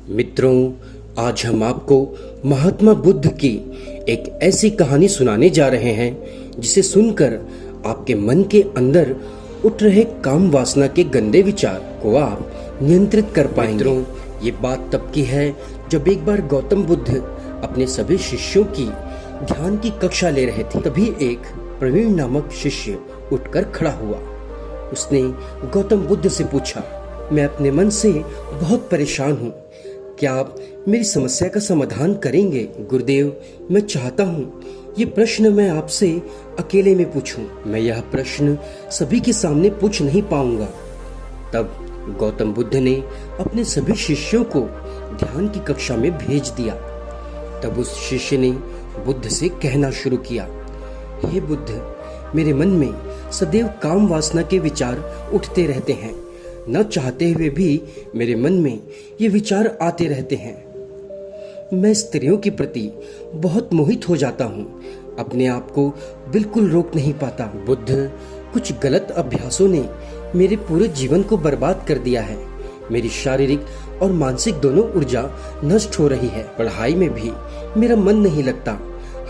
मित्रों, आज हम आपको महात्मा बुद्ध की एक ऐसी कहानी सुनाने जा रहे हैं जिसे सुनकर आपके मन के अंदर उठ रहे काम वासना के गंदे विचार को आप नियंत्रित कर पाएंगे। मित्रों, ये बात तब की है जब एक बार गौतम बुद्ध अपने सभी शिष्यों की ध्यान की कक्षा ले रहे थे। तभी एक प्रवीण नामक शिष्य उठकर खड़ा हुआ। उसने गौतम बुद्ध से पूछा, मैं अपने मन से बहुत परेशान हूँ, क्या आप मेरी समस्या का समाधान करेंगे? गुरुदेव, मैं चाहता हूँ ये प्रश्न मैं आपसे अकेले में पूछूं। मैं यह प्रश्न सभी के सामने पूछ नहीं पाऊंगा। तब गौतम बुद्ध ने अपने सभी शिष्यों को ध्यान की कक्षा में भेज दिया। तब उस शिष्य ने बुद्ध से कहना शुरू किया, हे बुद्ध, मेरे मन में सदैव काम वासना के विचार उठते रहते हैं। न चाहते हुए भी मेरे मन में ये विचार आते रहते हैं। मैं स्त्रियों के प्रति बहुत मोहित हो जाता हूँ, अपने आप को बिल्कुल रोक नहीं पाता। बुद्ध, कुछ गलत अभ्यासों ने मेरे पूरे जीवन को बर्बाद कर दिया है। मेरी शारीरिक और मानसिक दोनों ऊर्जा नष्ट हो रही है। पढ़ाई में भी मेरा मन नहीं लगता।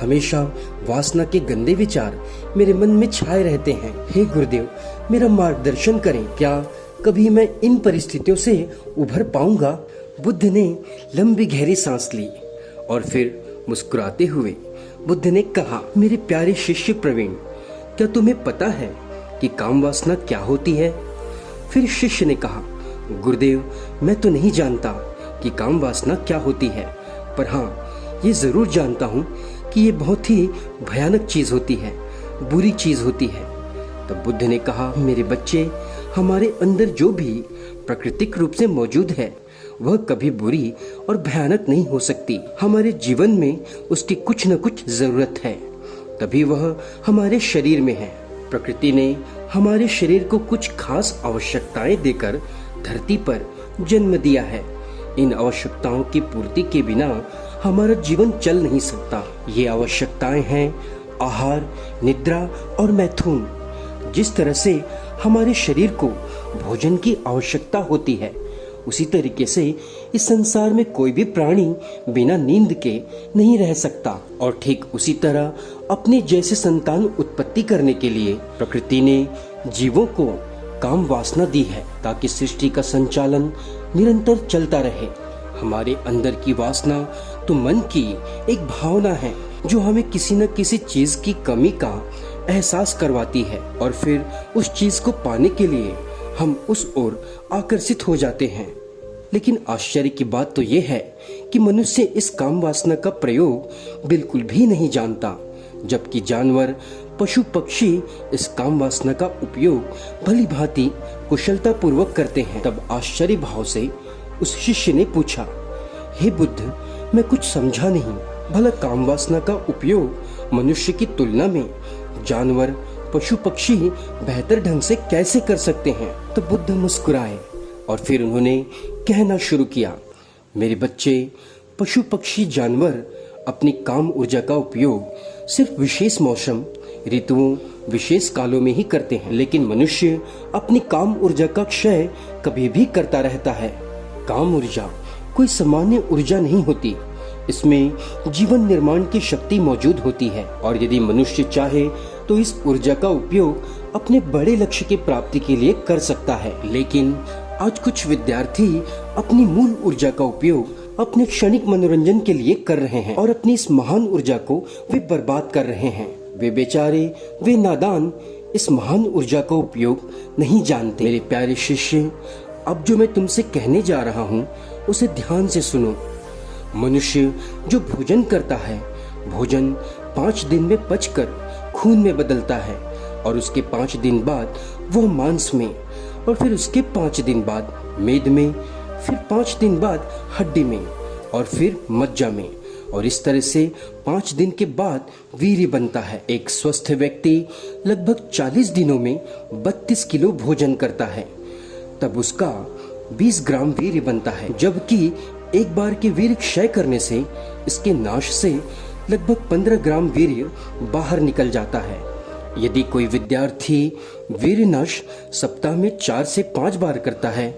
हमेशा वासना के गंदे विचार मेरे मन में छाए रहते हैं। हे गुरुदेव, मेरा मार्गदर्शन करें। क्या कभी मैं इन परिस्थितियों से उभर पाऊंगा? बुद्ध ने लंबी गहरी सांस ली और फिर मुस्कुराते हुए बुद्ध ने कहा, मेरे प्यारे शिष्य प्रवीण, क्या तुम्हें पता है कि काम वासना क्या होती है? फिर शिष्य ने कहा, गुरुदेव, मैं तो नहीं जानता कि काम वासना क्या होती है, पर हाँ, ये जरूर जानता हूँ कि ये बहुत ही भयानक चीज होती है, बुरी चीज होती है। तब बुद्ध ने कहा, मेरे बच्चे, हमारे अंदर जो भी प्राकृतिक रूप से मौजूद है वह कभी बुरी और भयानक नहीं हो सकती। हमारे जीवन में उसकी कुछ न कुछ जरूरत है, तभी वह हमारे शरीर में है। प्रकृति ने हमारे शरीर को कुछ खास आवश्यकताएं देकर धरती पर जन्म दिया है। इन आवश्यकताओं की पूर्ति के बिना हमारा जीवन चल नहीं सकता। ये आवश्यकताएं हैं आहार, निद्रा और मैथुन। जिस तरह से हमारे शरीर को भोजन की आवश्यकता होती है, उसी तरीके से इस संसार में कोई भी प्राणी बिना नींद के नहीं रह सकता। और ठीक उसी तरह अपने जैसे संतान उत्पत्ति करने के लिए प्रकृति ने जीवों को काम वासना दी है, ताकि सृष्टि का संचालन निरंतर चलता रहे। हमारे अंदर की वासना तो मन की एक भावना है जो हमें किसी न किसी चीज की कमी का एहसास करवाती है, और फिर उस चीज को पाने के लिए हम उस ओर आकर्षित हो जाते हैं। लेकिन आश्चर्य की बात तो ये है कि मनुष्य इस काम वासना का प्रयोग बिल्कुल भी नहीं जानता, जबकि जानवर, पशु पक्षी इस काम वासना का उपयोग भली भांति कुशलता पूर्वक करते हैं। तब आश्चर्य भाव से उस शिष्य ने पूछा, हे बुद्ध, मैं कुछ समझा नहीं। भला काम वासना का उपयोग मनुष्य की तुलना में जानवर, पशु पक्षी बेहतर ढंग से कैसे कर सकते हैं? तो बुद्ध मुस्कुराए और फिर उन्होंने कहना शुरू किया, मेरे बच्चे, पशु पक्षी जानवर अपनी काम ऊर्जा का उपयोग सिर्फ विशेष मौसम, ऋतुओं, विशेष कालों में ही करते हैं, लेकिन मनुष्य अपनी काम ऊर्जा का क्षय कभी भी करता रहता है। काम ऊर्जा कोई सामान्य ऊर्जा नहीं होती, इसमें जीवन निर्माण की शक्ति मौजूद होती है, और यदि मनुष्य चाहे तो इस ऊर्जा का उपयोग अपने बड़े लक्ष्य की प्राप्ति के लिए कर सकता है। लेकिन आज कुछ विद्यार्थी अपनी मूल ऊर्जा का उपयोग अपने क्षणिक मनोरंजन के लिए कर रहे हैं, और अपनी इस महान ऊर्जा को वे बर्बाद कर रहे हैं। वे बेचारे, वे नादान इस महान ऊर्जा का उपयोग नहीं जानते। मेरे प्यारे शिष्य, अब जो मैं तुमसे कहने जा रहा हूँ उसे ध्यान से सुनो। मनुष्य जो भोजन करता है, भोजन 5 दिन में पचकर खून में बदलता है, और उसके 5 दिन बाद वो मांस में, और फिर उसके 5 दिन बाद मेद में, फिर 5 दिन बाद हड्डी में, और फिर मज्जा में, और इस तरह से 5 दिन के बाद वीर्य बनता है। एक स्वस्थ व्यक्ति लगभग 40 दिनों में 32 किलो भोजन करता है, तब उसका 20 ग्राम वीर्य बनता है, जबकि एक बार के वीर्य क्षय करने से इसके नाश से लगभग 15 ग्राम वीर्य बाहर निकल जाता है। यदि कोई विद्यार्थी वीर्य नाश सप्ताह में 4 से 5 बार करता है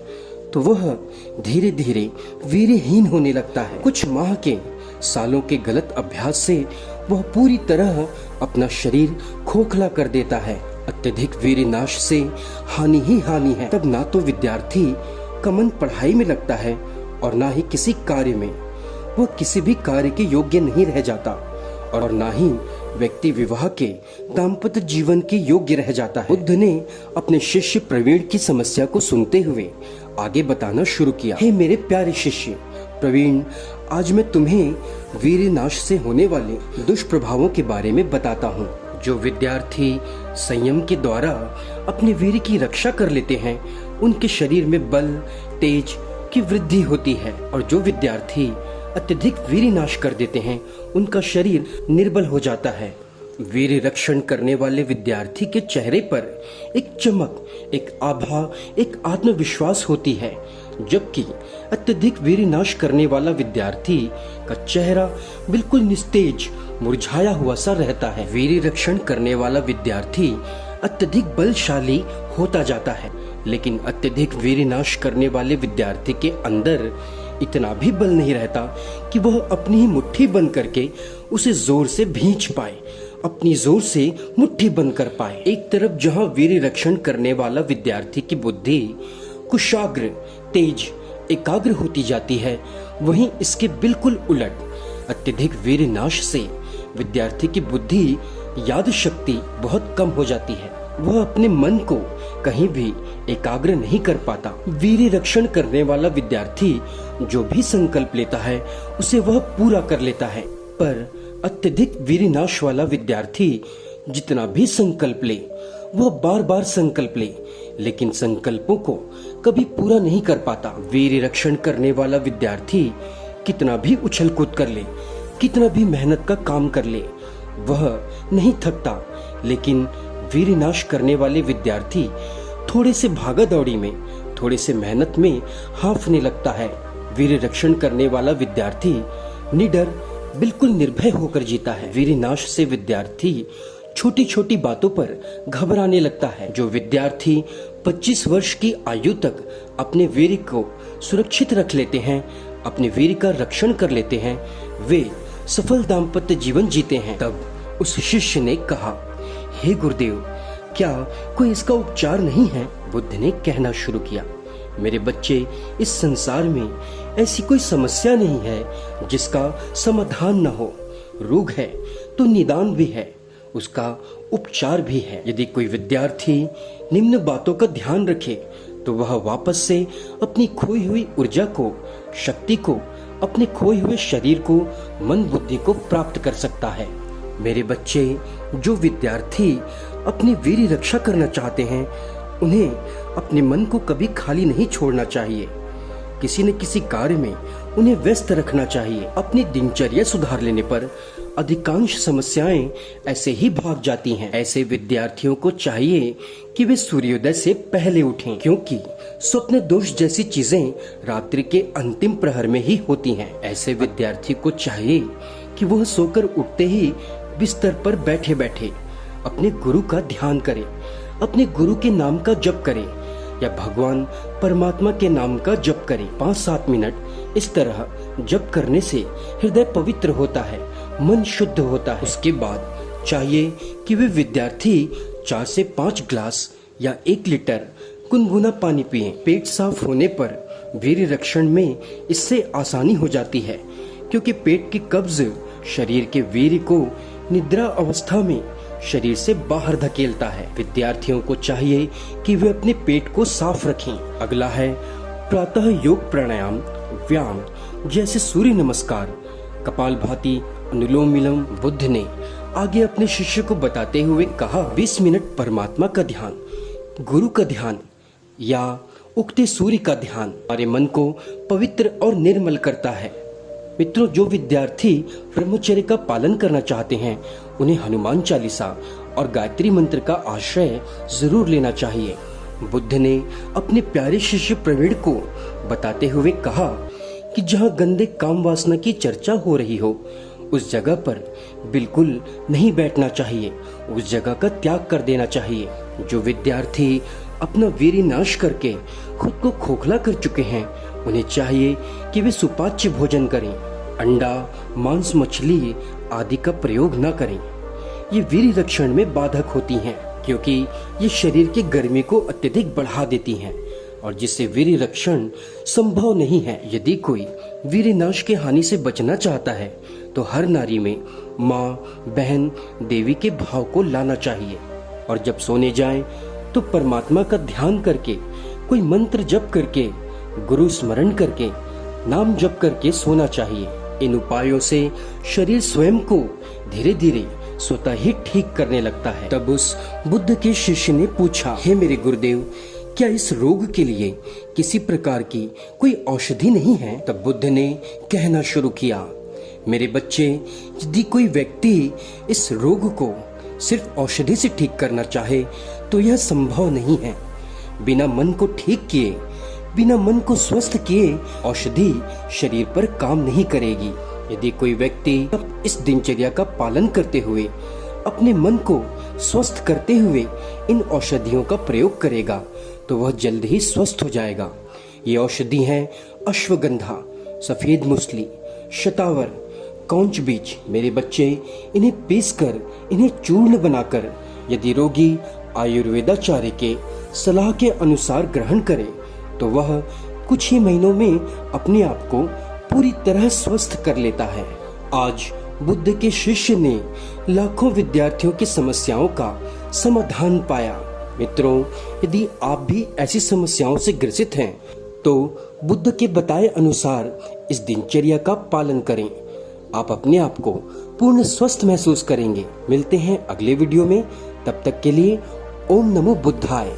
तो वह धीरे धीरे वीर्यहीन होने लगता है। कुछ माह के सालों के गलत अभ्यास से वह पूरी तरह अपना शरीर खोखला कर देता है। अत्यधिक वीर्यनाश से हानि ही हानि है। तब ना तो विद्यार्थी का मन पढ़ाई में लगता है और ना ही किसी कार्य में। वह किसी भी कार्य के योग्य नहीं रह जाता और ना ही व्यक्ति विवाह के दाम्पत्य जीवन के योग्य रह जाता है। बुद्ध ने अपने शिष्य प्रवीण की समस्या को सुनते हुए आगे बताना शुरू किया। हे मेरे प्यारे शिष्य प्रवीण, आज मैं तुम्हें वीर्यनाश से होने वाले दुष्प्रभावों के बारे में बताता हूँ। जो विद्यार्थी संयम के द्वारा अपने वीर्य की रक्षा कर लेते हैं, उनके शरीर में बल तेज की वृद्धि होती है। और जो विद्यार्थी अत्यधिक वीर्यनाश कर देते हैं, उनका शरीर निर्बल हो जाता है। वीर्य रक्षण करने वाले विद्यार्थी के चेहरे पर एक चमक, एक आभा, एक आत्मविश्वास होती है, जबकि अत्यधिक वीर्यनाश करने वाला विद्यार्थी का चेहरा बिल्कुल निस्तेज, मुरझाया हुआ सा रहता है। वीर्य रक्षण करने वाला विद्यार्थी अत्यधिक बलशाली होता जाता है, लेकिन अत्यधिक वीर्यनाश करने वाले विद्यार्थी के अंदर इतना भी बल नहीं रहता कि वह अपनी ही मुट्ठी बंद करके उसे जोर से भींच पाए, अपनी जोर से मुट्ठी बंद कर पाए। एक तरफ जहां वीर्य रक्षण करने वाला विद्यार्थी की बुद्धि कुशाग्र, तेज, एकाग्र होती जाती है, वहीं इसके बिल्कुल उलट अत्यधिक वीर्यनाश से विद्यार्थी की बुद्धि, याद शक्ति बहुत कम हो जाती है। वह अपने मन को कहीं भी एकाग्र नहीं कर पाता। वीर्य रक्षण करने वाला विद्यार्थी जो भी संकल्प लेता है, उसे वह पूरा कर लेता है। पर अत्यधिक वीर्यनाश वाला विद्यार्थी जितना भी संकल्प ले, वह बार बार संकल्प ले, लेकिन संकल्पों को कभी पूरा नहीं कर पाता। वीर्य रक्षण करने वाला विद्यार्थी कितना भी उछल कूद कर ले, कितना भी मेहनत का काम कर ले, वह नहीं थकता। लेकिन वीर्यनाश करने वाले विद्यार्थी थोड़े से भागा दौड़ी में, थोड़े से मेहनत में हांफने लगता है। वीर्य रक्षण करने वाला विद्यार्थी निडर, बिल्कुल निर्भय होकर जीता है। वीर्यनाश से विद्यार्थी छोटी छोटी बातों पर घबराने लगता है। जो विद्यार्थी 25 वर्ष की आयु तक अपने वीर्य को सुरक्षित रख लेते हैं, अपने वीर्य का रक्षण कर लेते हैं, वे सफल दाम्पत्य जीवन जीते हैं। तब उस शिष्य ने कहा, हे गुरुदेव, क्या कोई इसका उपचार नहीं है? बुद्ध ने कहना शुरू किया, मेरे बच्चे, इस संसार में ऐसी कोई समस्या नहीं है जिसका समाधान न हो। रोग है तो निदान भी है, उसका उपचार भी है। यदि कोई विद्यार्थी निम्न बातों का ध्यान रखे तो वह वापस से अपनी खोई हुई ऊर्जा को, शक्ति को, अपने खोए हुए शरीर को, मन बुद्धि को प्राप्त कर सकता है। मेरे बच्चे, जो विद्यार्थी अपनी वीर्य रक्षा करना चाहते हैं, उन्हें अपने मन को कभी खाली नहीं छोड़ना चाहिए। किसी न किसी कार्य में उन्हें व्यस्त रखना चाहिए। अपनी दिनचर्या सुधार लेने पर अधिकांश समस्याएं ऐसे ही भाग जाती हैं। ऐसे विद्यार्थियों को चाहिए कि वे सूर्योदय से पहले उठें, क्योंकि स्वप्न दोष जैसी चीजें रात्रि के अंतिम प्रहर में ही होती हैं। ऐसे विद्यार्थी को चाहिए कि वह सोकर उठते ही बिस्तर पर बैठे बैठे अपने गुरु का ध्यान करे, अपने गुरु के नाम का जप करे या भगवान परमात्मा के नाम का जप करे। 5-7 मिनट इस तरह जप करने से हृदय पवित्र होता है, मन शुद्ध होता है। उसके बाद चाहिए कि वे विद्यार्थी 4 से 5 ग्लास या 1 लीटर गुनगुना पानी पिएं। पेट साफ होने पर वीर्य रक्षण में इससे आसानी हो जाती है, क्योंकि पेट की कब्ज शरीर के वीर्य को निद्रा अवस्था में शरीर से बाहर धकेलता है। विद्यार्थियों को चाहिए कि वे अपने पेट को साफ रखें। अगला है प्रातः योग प्राणायाम, व्यायाम जैसे सूर्य नमस्कार, कपालभाति, अनुलोम विलोम। बुद्ध ने आगे अपने शिष्य को बताते हुए कहा, 20 मिनट परमात्मा का ध्यान, गुरु का ध्यान या उगते सूर्य का ध्यान हमारे मन को पवित्र और निर्मल करता है। मित्रों, जो विद्यार्थी ब्रह्मचर्य का पालन करना चाहते हैं, उन्हें हनुमान चालीसा और गायत्री मंत्र का आश्रय जरूर लेना चाहिए। बुद्ध ने अपने प्यारे शिष्य प्रवीण को बताते हुए कहा कि जहाँ गंदे काम वासना की चर्चा हो रही हो, उस जगह पर बिल्कुल नहीं बैठना चाहिए, उस जगह का त्याग कर देना चाहिए। जो विद्यार्थी अपना वीर्य नाश करके खुद को खोखला कर चुके हैं, उन्हें चाहिए कि वे सुपाच्य भोजन करें, अंडा, मांस, मछली आदि का प्रयोग न करें। ये वीर्य रक्षण में बाधक होती हैं, क्योंकि ये शरीर की गर्मी को अत्यधिक बढ़ा देती हैं और जिससे वीर्य रक्षण संभव नहीं है। यदि कोई वीर्य नाश की हानि से बचना चाहता है तो हर नारी में माँ, बहन, देवी के भाव को लाना चाहिए और जब सोने जाएं तो परमात्मा का ध्यान करके, कोई मंत्र जप करके, गुरु स्मरण करके, नाम जप करके सोना चाहिए। इन उपायों से शरीर स्वयं को धीरे धीरे स्वतः ही ठीक करने लगता है। तब उस बुद्ध के शिष्य ने पूछा, हे मेरे गुरुदेव, क्या इस रोग के लिए किसी प्रकार की कोई औषधि नहीं है? तब बुद्ध ने कहना शुरू किया, मेरे बच्चे, यदि कोई व्यक्ति इस रोग को सिर्फ औषधि से ठीक करना चाहे तो यह संभव नहीं है। बिना मन को ठीक किए, बिना मन को स्वस्थ किए औषधि शरीर पर काम नहीं करेगी। यदि कोई व्यक्ति इस दिनचर्या का पालन करते हुए अपने मन को स्वस्थ करते हुए इन औषधियों का प्रयोग करेगा तो वह जल्द ही स्वस्थ हो जाएगा। ये औषधि हैं अश्वगंधा, सफेद मूसली, शतावर, कौंच बीज। मेरे बच्चे, इन्हें पीसकर, इन्हें चूर्ण बनाकर यदि रोगी आयुर्वेदाचार्य के सलाह के अनुसार ग्रहण करे तो वह कुछ ही महीनों में अपने आप को पूरी तरह स्वस्थ कर लेता है। आज बुद्ध के शिष्य ने लाखों विद्यार्थियों की समस्याओं का समाधान पाया। मित्रों, यदि आप भी ऐसी समस्याओं से ग्रसित हैं तो बुद्ध के बताए अनुसार इस दिनचर्या का पालन करें। आप अपने आप को पूर्ण स्वस्थ महसूस करेंगे। मिलते हैं अगले वीडियो में, तब तक के लिए ओम नमो बुद्धाय।